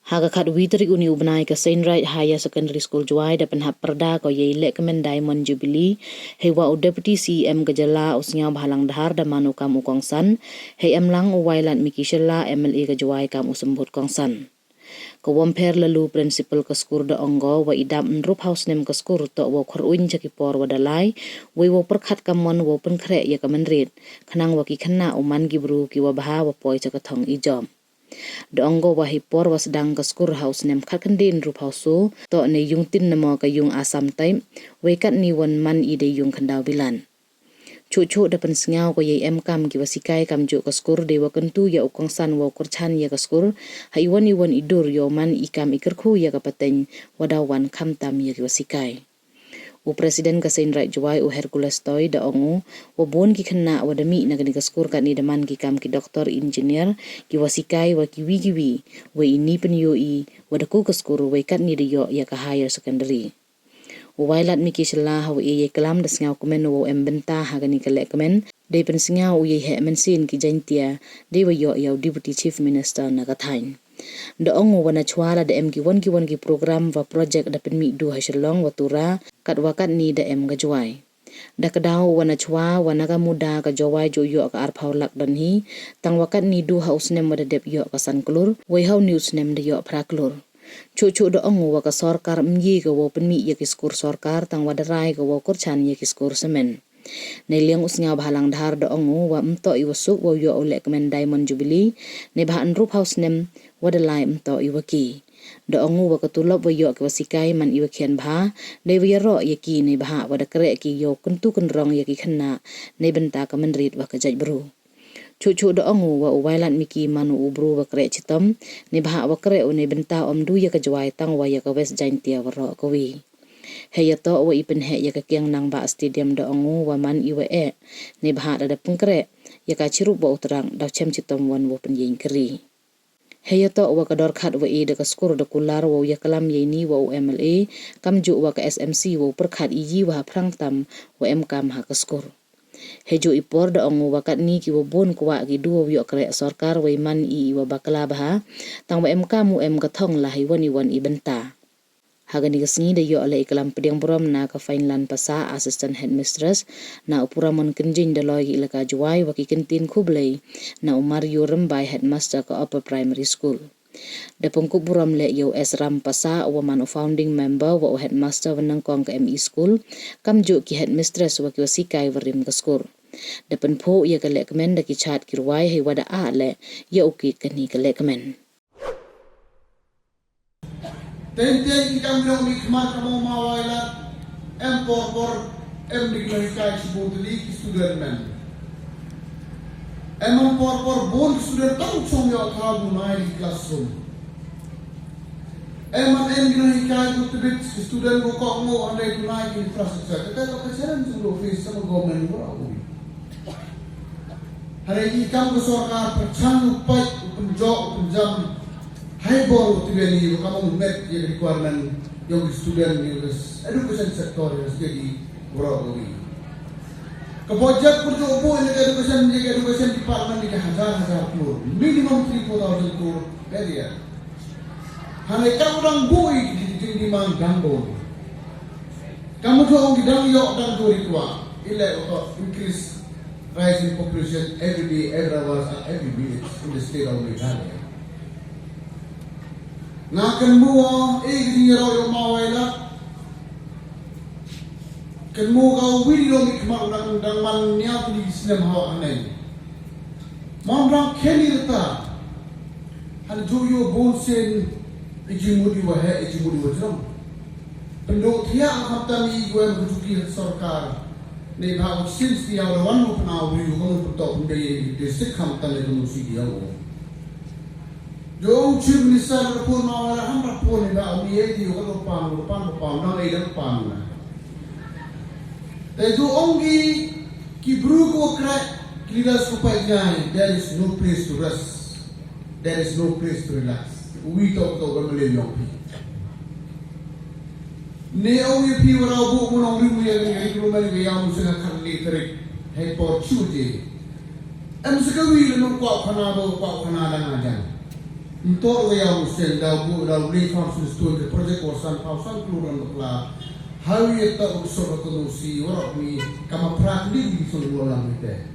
Haga kat witri uni ubnai ka Saint Right Higher Secondary School Juai da penhap perda ko ye lekmen Diamond Jubilee hewa u deputy CM gejala usnya bahalang dahar da manu kam ukongsan he emlang u wailat mikishela MLA ka Juai kam usembut kongsan. Kawamper lalu principal ka skur da ongo wa idam nrup house nem ka skur to wa khuruin jakipor wa dalai wa perkhat kamon wa penkre ya kamenrit khanang wa ki khanna uman gibru ki wa baha wa poi chakathong ijom. Da ongo wa hipor wa sedang ka skur house nem khakandin rup house to ne yung tin namo ka yung asam time wa kat ni wan man ide yung khandau bilan. Cucu da pensengau ko ye kam ki wasikai kam jo ka skur de wa kentu ya ukongsan wa kurchan ya ka skur haiwan iwan idur yo man ikam ikerku ya ka pateng wadawan kam tam ya ki wasikai. U presiden ka Saint Right Juai u Hercules Toy da ongu wa bon ki khanna wa dami na ka skur ka ni daman ki kam ki doktor engineer ki wasikai wa ki wigiwi wa ini penyo i wa da ku ka skur wa kat ni de yo ya ka higher secondary. Wailat miki sela haw ye kelam da sngau komen wo embenta hagani kale komen de pen sngau ye he mensin ki jantia de wa yo deputy chief minister na kathain da ongo wana chwala da em ki won ki program wa project da pen mi du hasilong watura kat wakat ni da em ga Juai da kadaw wana chwa wana ka muda ka Juai jo yo ka arphau lak dan hi tang wakat ni du haus nem da dep yo ka sanklur wai hau news nem da yo praklur. Cucu da ongo wa ka sorkar myi ka wo penmi ya ki skur sorkar tang wadarai ka wo kurchan ya ki skur semen. Ne liang usnya bahalang dahar da ongo wa mto i wasuk wa yo olek men Diamond Jubilee ne bahan rup house nem wadalai mto i waki. Da ongo wa katulop wa yo ki wasikai man i wakian baha ne wa ro ya ki ne baha wa da kere ki yo kentu kenrong ya ki khanna ne benta ka menrit wa ka jaj bru. Cucu da ongo wa wailat miki manu ubru wa kere chitom ne baha wa kere ne benta omdu ya ka Juai tang wa ya ka West Jaintia wa ro ka wi. Heya to wa ipen he ya ka kiang nang ba stadium da ongo wa man i wa ne baha da pengkere ya ka chirup wa utrang da chem chitom wan wa pen yin keri. Heya to wa ka dor khat wa da ka skur da kular wa ya kalam ye ni wa MLA kam ju wa ka SMC wa perkhat iji wa prang tam wa kam ha ka skur. Hejo ipor da ongo wakat ni ki wabon kuwa ki duwa wiyo kare sorkar wa man i wa bakala baha tang wa kamu kathong lah iwan ibenta. Hagani kasni da yo ala ikalam pediang buram na ka Finland pasa assistant headmistress na upuramon kenjin da loy ilaka Juai wa ki kentin kublay na Mario Rembay headmaster ka upper primary school. Da pengkup buram le yo Ram pasa wa man founding member wa headmaster wanang kong ka ME school kam jo ki headmistress wa ki wasikai warim ka school. Da penpo ya ka lekmen da ki chat ki ruai he wada a le ya uki kani ka lekmen. Tenteng ikam long nikmat kamu mawailat empor diklarikai sebutli ki student men. Empor bon student tang chong yo kabu nai di classroom. Diklarikai kutubit student ko ko mo andai tunai infrastructure. Kita ko kesaran sulo face sama government ko aku. Hari ikam ko sorkar percang upai penjam high ball tibeli kamu met yang requirement yang student yang education sector yang jadi berapa. Kebojak perjuangan ini education department ini hazar pur minimum 3,000 crore area. Hanya kamu orang bui di mana ganggu. Kamu tu orang gidang yok dan duri kuat. Ilai untuk increase rising population every day, every hour, and every minute in the state of Meghalaya. Nakan mua ini rau yang mawailah. Kenmu kau video mikmat dan man niat di Islam hawa anai. Mamrang keni reta. Hal joyo bonsen ijimudi wahai ijimudi wajram. Pendok tiang khatami gue berjuki sarkar. Nei bahwa since dia orang mau pernah beri kamu betul dari distrik khatami itu mesti dia. Jom chief minister pun mau orang rapor ni dah ambil dia kalau pan nang ada pan. Tapi ongi kibru ko krak leaders ko pajai. There is no place to rest. There is no place to relax. We talk to gamle young people. Ne ongi pi warau bu munong rimu yang rumah ni yang musnah kali terik hepor cuci. Am sekawi lenong kuat khana bo kuat khana lang aja. Untuk yang usia dah beli konsul studi projek wasan pausan keluaran berla, hawi tak usah berkonusi orang ni kama praktik di seluruh alam kita.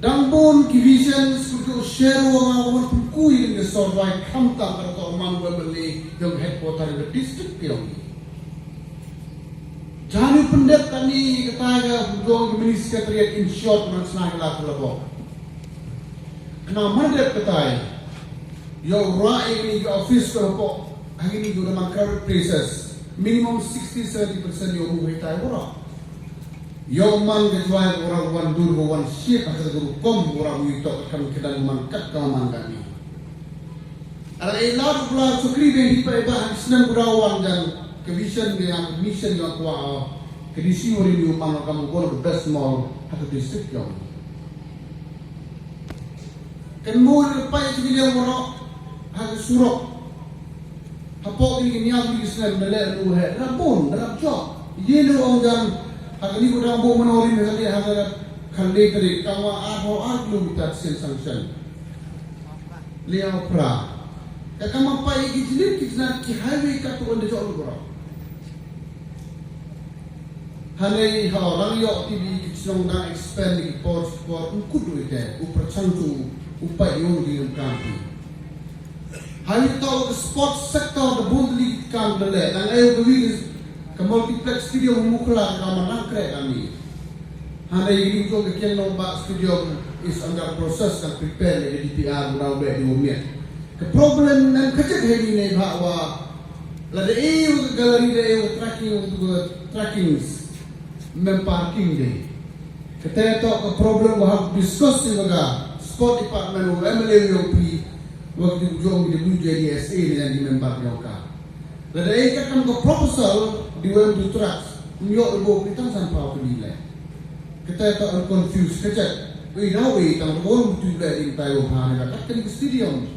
Dan pun kivision seperti share orang kui dengan survey kamta atau orang beli yang headquarter di district kini. Jangan pendet kami kata berjuang di sekretariat in short mengenai laku labok. Kenapa dia kata yang orang ini di office kerapok hari ini juga dalam crowded places minimum 60-70% yang muhita orang. Yang man kecuali orang wan dulu wan siap akan guru kom orang itu akan kedang mangkat kaman kami. Ada elok pula sukri yang dipakai senang berawan dan kevision dengan mission yang kuat. Kedisi orang ini upang kamu gol the best mall atau district yang. Kenmul lepas itu dia orang harus surok. Apa ini niat di sana melek lu he. Rabun dalam job. Ye lu orang dan agak ni orang bawa menori misalnya ada kali kali kamu apa kilometer sen. Liang pra. Kamu apa ini jadi kita ki highway kat tu anda jauh berapa. Hanai orang yok TV kita nak expand di port ukut duit deh. Upercantu upaya yang dilakukan. Hari tahu sport sektor the bundli kan berle dan ayo beri ke multiplex studio memuklah kamar nangkret kami. Hari ini juga kekian nombak studio is under process dan prepare dari DPR berau baik di umit. Ke problem dan kecil hari ini bahawa lada galeri dia tracking memparking deh. Kita tahu ke problem bahawa diskusi baga sport department MLA yang pi waktu berjuang di WJDSA dengan di member Yoka. Lada kan ke proposal di WM Trust New York kita sampai nilai. Kita tahu confused kecil. Dah tang orang tu dah in Taiwan nak kat stadium.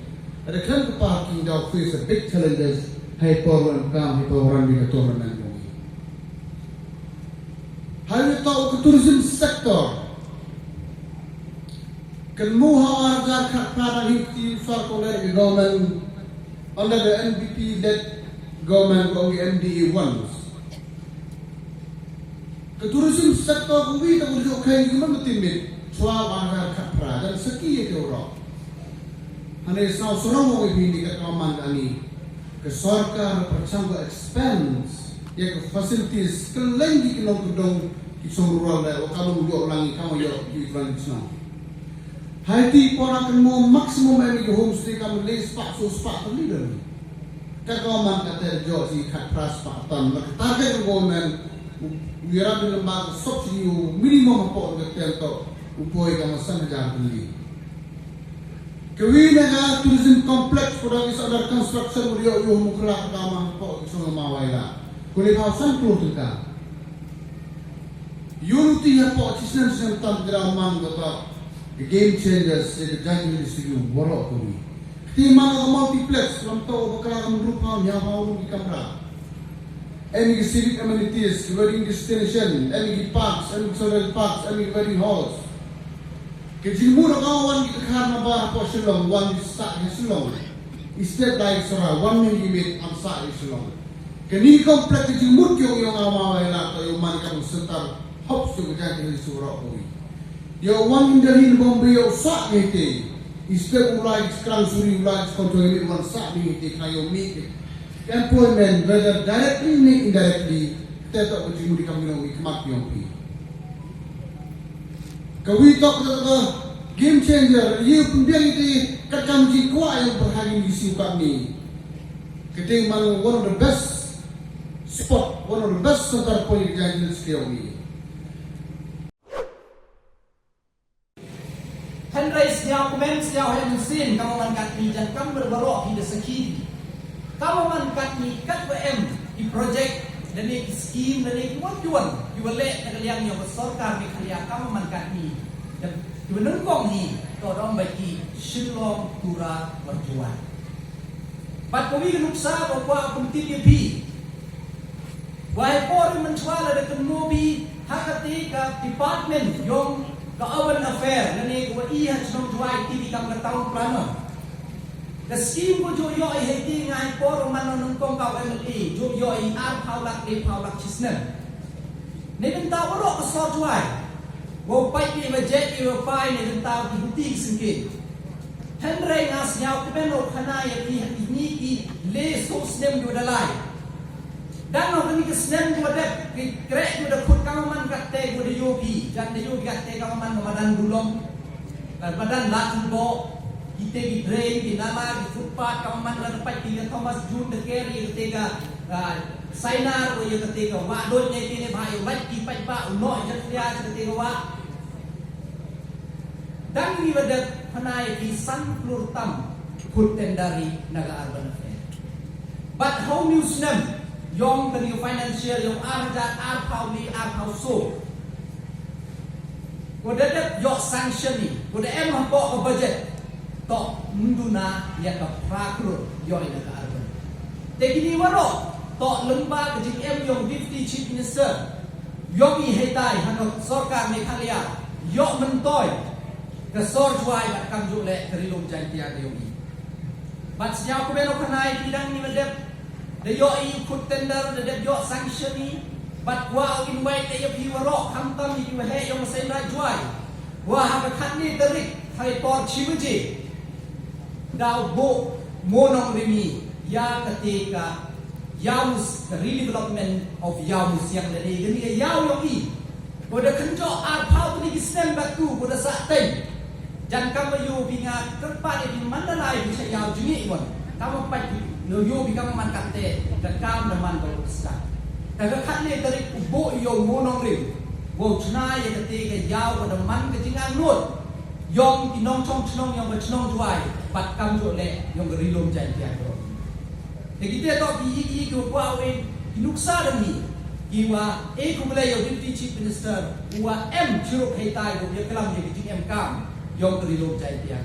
Ada kan ke parking dah face a big challenges. Hai power kam hai power di tournament ini. Hari tahu ke tourism sektor. Kemuha agar pada hiti farkoler di government under the NPP led government of the MDA ones. Tourism sektor kuwi tak boleh kain gimana timit soal agar kapra dan sekian itu orang. Hanya seorang orang ini kat kaman kami ke sarkar percangga expense ya ke facilities kelenggi kena gedung di rural dah. Kamu yo langi kamu yo di Francisco. Haiti orang akan mau maksimum ini ke homestay kamu les pak leader. Kakaman kata jauh si kat pras pakatan. Target government wira di lembaga subsidi minimum apa untuk tu upaya kamu sangat beli. Kewina nga tourism complex kurang is under construction yo muklah kamu apa semua mawailah. Kulit kawasan perlu kita. Unity apa sistem tam drama ngata. The game changers the judging district borok kami. Timang multiplex lam tahu bakal kamu rupa nyawa di kamera. Any civic amenities, wedding destination, any parks, any social parks, any wedding halls. Kejimur kawan kita karena bah apa Shillong, one start di Shillong. Instead like sora one minute am start di Shillong. Kini komplek kejimur kyo yung awaway na to yung man kamu setar hops yung jadi di surau kami. Yo one dari Bombay yo sak ni instead ulai sekarang suri ulai kontrol ini one sak ni kayo meet employment whether directly or indirectly kita tak berjumpa di kami yang kemak yang pi. Kami tak kata game changer. Ia pun biar itu kacang jikwa yang berhari di siu kami. Kita mahu one of the best spot, one of the best center point yang di sekitar ini. Henry dia komen dia yang mesin kamu mangkat ni dan kamu berbarok di sekidi. Kamu mangkat ni kat WM di projek dan ni skim dan ni tuan diwalek kalian yang besar kami kalian kamu mangkat ni dan dibenengkong ni orang bagi Shillong Tura berjuang. Pat kami nuksa bahwa penting dia pi. Wahai por mencuala dekat mobi hakati ke department yang ke urban affair na ni ko iya chong juai ti kam ka taun plano the scheme ko jo yo ai heti ngai por man non kong ka MLA jo yo ai ar phau lak chisnem ne ben ta ro ko so juai wo pai ni ma jet ni wo pai ni ben ta ki ti singke Henry ngas nyau ke ben ro khana ya ki ni ki le so snem jo dalai dan no ni ke snem jo de ki krek jo de khut ka man ka te jo de yogi jan de yogi ka te ka man madan bulong badan la bo kita di drain di nama di footpath ka man la pai ti Thomas June de Kerry te ka Sainar ko ye te ka wa do ne ti ne bhai wat ki pai pa no ja ya te ka wa dan ni wada panai ki san plur tam khut tendari naga urban affair but how news nem yong the new financial yong arja ar pauli ar hauso ko de yo sanction ni ko de em hampo ko budget to munduna ya ka prakro yo ina ka urban te kini waro to lemba ke jing em yong deputy chief minister yogi hetai hanok sarkar meghalaya yo mentoy ke sor juai bat kam ju le kerilum jantia de yogi bat sejauh ko belo kanai bidang ni medep de yo I put tender de yo sanction ni but wa invite de yo waro hamtam ni he yo sai na juai wa ha ka khat ni tarik hai por chibuji dau bo monong rimi ya ketika Yamus redevelopment of Yamus yang dari gini Yau yogi boda kenco ar pau ni kisem batu boda sakten jan kamu yo binga kerpa di mandalai bisa Yau jungi pun kamu pagi no yo binga mankate dan kamu man baru besar tapi kali dari bo yo monong rim bo cina ya ketika Yau boda man kejingan nur yong tinong chong chnong yang berchnong juai bat kam jo le yong gerilom jai dia do jadi dia to ki ko kwa we nuksa demi kiwa ko bela yo deputy chief minister wa m churuk heitai do ye kelam ye jing em kam yong gerilom jai dia